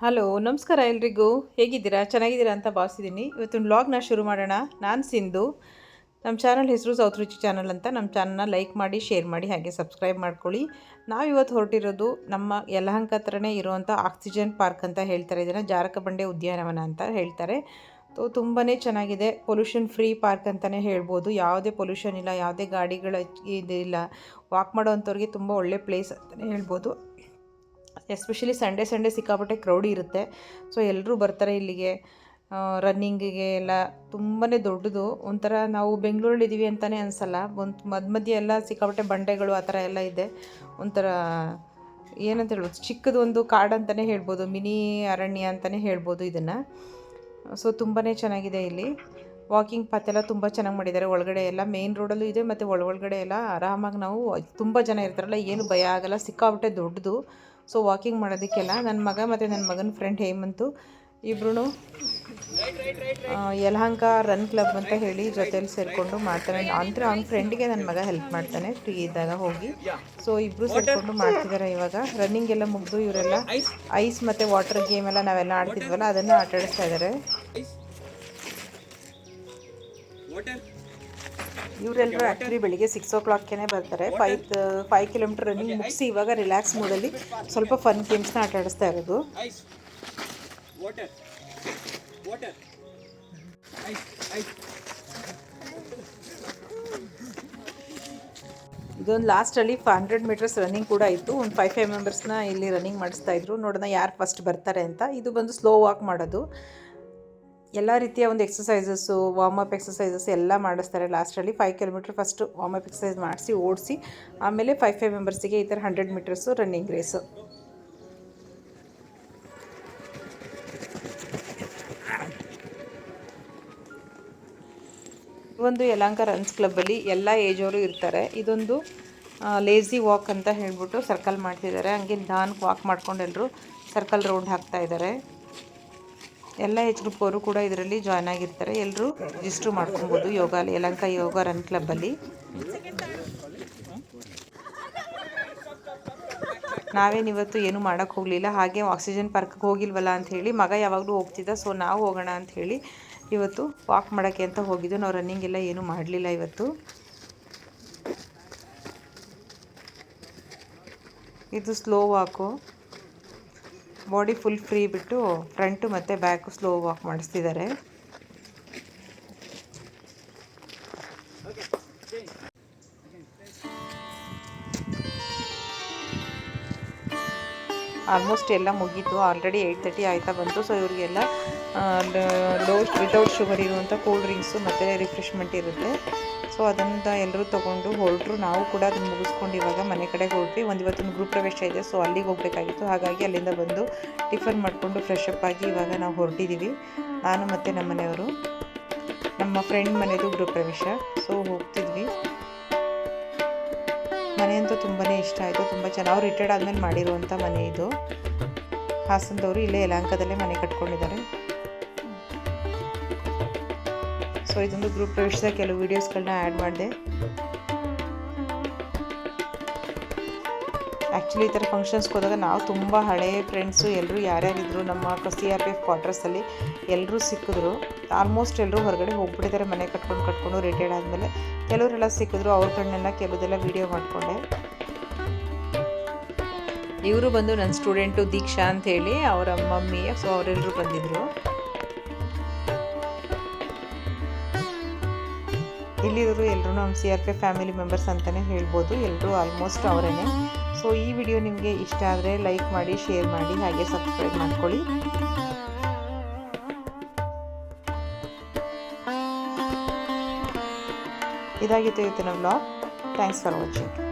Hello ನಮಸ್ಕಾರ ಎಲ್ರಿಗೂ. ಹೇಗಿದ್ದೀರಾ? ಚೆನ್ನಾಗಿದ್ದೀರಾ ಅಂತ ಭಾವಿಸಿದ್ದೀನಿ. ಇವತ್ತಿನ ವ್ಲಾಗ್ನ ಶುರು ಮಾಡೋಣ. ನಾನು ಸಿಂಧು. ನಮ್ಮ ಚಾನಲ್ ಹೆಸರು ಸೌತ್ ರುಚಿ ಚಾನಲ್ ಅಂತ. ನಮ್ಮ ಚಾನಲ್ನ ಲೈಕ್ ಮಾಡಿ, ಶೇರ್ ಮಾಡಿ, ಹಾಗೆ ಸಬ್ಸ್ಕ್ರೈಬ್ ಮಾಡ್ಕೊಳ್ಳಿ. ನಾವಿವತ್ತು ಹೊರಟಿರೋದು ನಮ್ಮ ಯಲಹಂಕ ಹತ್ರನೇ ಇರುವಂಥ ಆಕ್ಸಿಜನ್ ಪಾರ್ಕ್ ಅಂತ ಹೇಳ್ತಾರೆ. ಇದನ್ನು ಜಾರಕಬಂಡೆ ಉದ್ಯಾನವನ ಅಂತ ಹೇಳ್ತಾರೆ. ತುಂಬಾ ಚೆನ್ನಾಗಿದೆ. ಪೊಲ್ಯೂಷನ್ ಫ್ರೀ ಪಾರ್ಕ್ ಅಂತಲೇ ಹೇಳ್ಬೋದು. ಯಾವುದೇ ಪೊಲ್ಯೂಷನ್ ಇಲ್ಲ, ಯಾವುದೇ ಗಾಡಿಗಳ ಇದಿಲ್ಲ. ವಾಕ್ ಮಾಡೋವಂಥವ್ರಿಗೆ ತುಂಬ ಒಳ್ಳೆ ಪ್ಲೇಸ್ ಅಂತಲೇ ಹೇಳ್ಬೋದು. ಎಸ್ಪೆಷಲಿ ಸಂಡೇ ಸಿಕ್ಕಾಪಟ್ಟೆ ಕ್ರೌಡಿ ಇರುತ್ತೆ. ಸೊ ಎಲ್ಲರೂ ಬರ್ತಾರೆ ಇಲ್ಲಿಗೆ ರನ್ನಿಂಗಿಗೆ ಎಲ್ಲ. ತುಂಬಾ ದೊಡ್ಡದು. ಒಂಥರ ನಾವು ಬೆಂಗಳೂರಲ್ಲಿದ್ದೀವಿ ಅಂತಲೇ ಅನಿಸಲ್ಲ. ಮಧ್ಯೆ ಎಲ್ಲ ಸಿಕ್ಕಾಪಟ್ಟೆ ಬಂಡೆಗಳು ಆ ಥರ ಎಲ್ಲ ಇದೆ. ಒಂಥರ ಏನಂತ ಹೇಳ್ಬೋದು, ಚಿಕ್ಕದು ಒಂದು ಕಾಡು ಅಂತಲೇ ಹೇಳ್ಬೋದು. ಮಿನಿ ಅರಣ್ಯ ಅಂತಲೇ ಹೇಳ್ಬೋದು ಇದನ್ನು. ಸೊ ತುಂಬಾ ಚೆನ್ನಾಗಿದೆ ಇಲ್ಲಿ. ವಾಕಿಂಗ್ ಪಾತ್ ಎಲ್ಲ ತುಂಬ ಚೆನ್ನಾಗಿ ಮಾಡಿದ್ದಾರೆ. ಒಳಗಡೆ ಎಲ್ಲ ಮೇನ್ ರೋಡಲ್ಲೂ ಇದೆ, ಮತ್ತು ಒಳಗಡೆ ಎಲ್ಲ ಆರಾಮಾಗಿ ನಾವು ತುಂಬ ಜನ ಇರ್ತಾರಲ್ಲ, ಏನು ಭಯ ಆಗಲ್ಲ. ಸಿಕ್ಕಾಪಟ್ಟೆ ದೊಡ್ಡದು. ಸೊ ವಾಕಿಂಗ್ ಮಾಡೋದಕ್ಕೆಲ್ಲ ನನ್ನ ಮಗ ಮತ್ತು ನನ್ನ ಮಗನ ಫ್ರೆಂಡ್ ಹೇಮಂತು ಇಬ್ಬರೂ ಯಲಹಂಕ ರನ್ ಕ್ಲಬ್ ಅಂತ ಹೇಳಿ ಜೊತೆಯಲ್ಲಿ ಸೇರಿಕೊಂಡು ಮಾಡ್ತಾನೆ. ಅಂದರೆ ಅವ್ನ ಫ್ರೆಂಡಿಗೆ ನನ್ನ ಮಗ ಹೆಲ್ಪ್ ಮಾಡ್ತಾನೆ ಫ್ರೀ ಇದ್ದಾಗ ಹೋಗಿ. ಸೊ ಇಬ್ಬರು ಸೇರಿಕೊಂಡು ಮಾಡ್ತಿದ್ದಾರೆ. ಇವಾಗ ರನ್ನಿಂಗ್ ಎಲ್ಲ ಮುಗಿದು ಇವರೆಲ್ಲ ಐಸ್ ಮತ್ತು ವಾಟರ್ ಗೇಮ್ ಎಲ್ಲ ನಾವೆಲ್ಲ ಆಡ್ತಿದ್ವಲ್ಲ, ಅದನ್ನು ಆಟ ಆಡಿಸ್ತಾ ಇದ್ದಾರೆ. ಇವರೆಲ್ಲರೂ ಆ್ಯಕ್ಚುಲಿ ಬೆಳಿಗ್ಗೆ 6 o'clockಗೆ ಬರ್ತಾರೆ. 5 ಕಿಲೋಮೀಟರ್ ರನ್ನಿಂಗ್ ಮುಗಿಸಿ ಇವಾಗ ರಿಲ್ಯಾಕ್ಸ್ ಮೂಡಲ್ಲಿ ಸ್ವಲ್ಪ ಫನ್ ಗೇಮ್ಸ್ನ ಆಟ ಆಡಿಸ್ತಾ ಇರೋದು. ಇದೊಂದು ಲಾಸ್ಟಲ್ಲಿ 100 ಮೀಟರ್ಸ್ ರನ್ನಿಂಗ್ ಕೂಡ ಇತ್ತು. ಒಂದು 5 ಮೆಂಬರ್ಸ್ನ ಇಲ್ಲಿ ರನ್ನಿಂಗ್ ಮಾಡಿಸ್ತಾ ಇದ್ರು. ನೋಡೋಣ ಯಾರು ಫಸ್ಟ್ ಬರ್ತಾರೆ ಅಂತ. ಇದು ಬಂದು ಸ್ಲೋ ವಾಕ್ ಮಾಡೋದು. ಎಲ್ಲ ರೀತಿಯ ಒಂದು ಎಕ್ಸಸೈಸಸ್ಸು, ವಾರ್ಮಪ್ ಎಕ್ಸಸೈಸಸ್ ಎಲ್ಲ ಮಾಡಿಸ್ತಾರೆ. ಲಾಸ್ಟಲ್ಲಿ 5 ಕಿಲೋಮೀಟ್ರ್ ಫಸ್ಟು ವಾರ್ಮಪ್ ಎಕ್ಸಸೈಸ್ ಮಾಡಿಸಿ ಓಡಿಸಿ, ಆಮೇಲೆ 5 ಮೆಂಬರ್ಸಿಗೆ ಈ ಥರ 100 ಮೀಟರ್ಸು ರನ್ನಿಂಗ್ ರೇಸು. ಒಂದು ಯಲಹಂಕ ರನ್ಸ್ ಕ್ಲಬ್ಬಲ್ಲಿ ಎಲ್ಲ ಏಜವರು ಇರ್ತಾರೆ. ಇದೊಂದು ಲೇಝಿ ವಾಕ್ ಅಂತ ಹೇಳ್ಬಿಟ್ಟು ಸರ್ಕಲ್ ಮಾಡ್ತಿದ್ದಾರೆ. ಹಂಗೆ ನಿಧಾನಕ್ಕೆ ವಾಕ್ ಮಾಡ್ಕೊಂಡು ಎಲ್ಲರೂ ಸರ್ಕಲ್ ರೌಂಡ್ ಹಾಕ್ತಾ ಇದ್ದಾರೆ. ಎಲ್ಲ ಏಜ್ ಗ್ರೂಪ್ ಅವರು ಕೂಡ ಇದರಲ್ಲಿ ಜಾಯ್ನ್ ಆಗಿರ್ತಾರೆ. ಎಲ್ಲರೂ ರಿಜಿಸ್ಟ್ರು ಮಾಡ್ಕೊಬೋದು ಯಲಹಂಕ ಯೋಗ ರನ್ ಕ್ಲಬ್ಬಲ್ಲಿ. ನಾವೇನಿವತ್ತು ಏನು ಮಾಡೋಕ್ಕೆ ಹೋಗಲಿಲ್ಲ. ಹಾಗೆ ಆಕ್ಸಿಜನ್ ಪಾರ್ಕ್ಗೆ ಹೋಗಿಲ್ವಲ್ಲ ಅಂಥೇಳಿ ಮಗ ಯಾವಾಗಲೂ ಹೋಗ್ತಿದ್ದ. ಸೊ ನಾವು ಹೋಗೋಣ ಅಂಥೇಳಿ ಇವತ್ತು ವಾಕ್ ಮಾಡೋಕ್ಕೆ ಅಂತ ಹೋಗಿದ್ದು. ನಾವು ರನ್ನಿಂಗ್ ಎಲ್ಲ ಏನೂ ಮಾಡಲಿಲ್ಲ ಇವತ್ತು. ಇದು ಸ್ಲೋ ವಾಕು. ಬಾಡಿ ಫುಲ್ ಫ್ರೀ ಬಿಟ್ಟು ಫ್ರಂಟು ಮತ್ತು ಬ್ಯಾಕು ಸ್ಲೋ ವಾಕ್ ಮಾಡಿಸ್ತಿದ್ದಾರೆ. ಆಲ್ಮೋಸ್ಟ್ ಎಲ್ಲ ಮುಗೀತು. ಆಲ್ರೆಡಿ 8:30 ಆಯ್ತಾ ಬಂತು. ಸೊ ಇವರಿಗೆಲ್ಲ ವಿತೌಟ್ ಶುಗರ್ ಇರುವಂಥ ಕೂಲ್ ಡ್ರಿಂಕ್ಸು ಮತ್ತು ರಿಫ್ರೆಶ್ಮೆಂಟ್ ಇರುತ್ತೆ. ಸೊ ಅದನ್ನು ಎಲ್ಲರೂ ತೊಗೊಂಡು ಹೊರಟರು. ನಾವು ಕೂಡ ಅದನ್ನು ಮುಗಿಸ್ಕೊಂಡು ಇವಾಗ ಮನೆ ಕಡೆಗೆ ಹೊರಟ್ವಿ. ಇವತ್ತೊಂದು ಗೃಹ ಪ್ರವೇಶ ಇದೆ. ಸೊ ಅಲ್ಲಿಗೆ ಹೋಗಬೇಕಾಗಿತ್ತು. ಹಾಗಾಗಿ ಅಲ್ಲಿಂದ ಬಂದು ಟಿಫನ್ ಮಾಡಿಕೊಂಡು ಫ್ರೆಶ್ ಅಪ್ ಆಗಿ ಇವಾಗ ನಾವು ಹೊರಟಿದ್ದೀವಿ. ನಾನು ಮತ್ತು ನಮ್ಮ ಮನೆಯವರು. ನಮ್ಮ ಫ್ರೆಂಡ್ ಮನೆಯದು ಗೃಹ ಪ್ರವೇಶ. ಸೊ ಹೋಗ್ತಿದ್ವಿ. ಮನೆ ಅಂತೂ ತುಂಬಾ ಇಷ್ಟ ಆಯಿತು. ತುಂಬ ಚೆನ್ನಾಗಿ ರಿಟೈರ್ಡ್ ಆದಮೇಲೆ ಮಾಡಿರುವಂಥ ಮನೆ ಇದು. ಹಾಸನದವರು ಇಲ್ಲೇ ಯಲಹಂಕದಲ್ಲೇ ಮನೆ ಕಟ್ಕೊಂಡಿದ್ದಾರೆ. ಸೊ ಇದೊಂದು ಗ್ರೂಪ್ ಪ್ರವೇಶದ ಕೆಲವು ವೀಡಿಯೋಸ್ಗಳನ್ನ ಆ್ಯಡ್ ಮಾಡಿದೆ. ಆ್ಯಕ್ಚುಲಿ ಈ ಥರ ಫಂಕ್ಷನ್ಸ್ಗೆ ಹೋದಾಗ ನಾವು ತುಂಬ ಹಳೆಯ ಫ್ರೆಂಡ್ಸು ಎಲ್ಲರೂ ಯಾರ್ಯಾರಿದ್ರು ನಮ್ಮ CRPF ಕ್ವಾರ್ಟರ್ಸಲ್ಲಿ ಎಲ್ಲರೂ ಸಿಕ್ಕಿದ್ರು. ಆಲ್ಮೋಸ್ಟ್ ಎಲ್ಲರೂ ಹೊರಗಡೆ ಹೋಗ್ಬಿಟ್ಟಿದ್ದಾರೆ ಮನೆ ಕಟ್ಕೊಂಡು ರಿಟೈರ್ಡ್ ಆದಮೇಲೆ. ಕೆಲವರೆಲ್ಲ ಸಿಕ್ಕಿದ್ರು. ಅವ್ರಗಳನ್ನೆಲ್ಲ ಕೆಲವುದೆಲ್ಲ ವೀಡಿಯೋ ಮಾಡಿಕೊಂಡೆ. ಇವರು ಬಂದು ನನ್ನ ಸ್ಟೂಡೆಂಟು ದೀಕ್ಷಾ ಅಂಥೇಳಿ, ಅವರ ಮಮ್ಮಿ. ಸೊ ಅವರೆಲ್ಲರೂ ಬಂದಿದ್ದರು. ಇಲ್ಲಿರೋರು ಎಲ್ಲರೂ ನಮ್ಮ CRPF ಫ್ಯಾಮಿಲಿ ಮೆಂಬರ್ಸ್ ಅಂತಲೇ ಹೇಳ್ಬೋದು. ಎಲ್ಲರೂ ಆಲ್ಮೋಸ್ಟ್ ಅವರೇನೆ. ಸೊ ಈ ವಿಡಿಯೋ ನಿಮಗೆ ಇಷ್ಟ ಆದರೆ ಲೈಕ್ ಮಾಡಿ, ಶೇರ್ ಮಾಡಿ, ಹಾಗೆ ಸಬ್ಸ್ಕ್ರೈಬ್ ಮಾಡ್ಕೊಳ್ಳಿ. ಇದಾಗಿತ್ತು ಇವತ್ತಿನ ವ್ಲಾಗ್. Thanks for watching.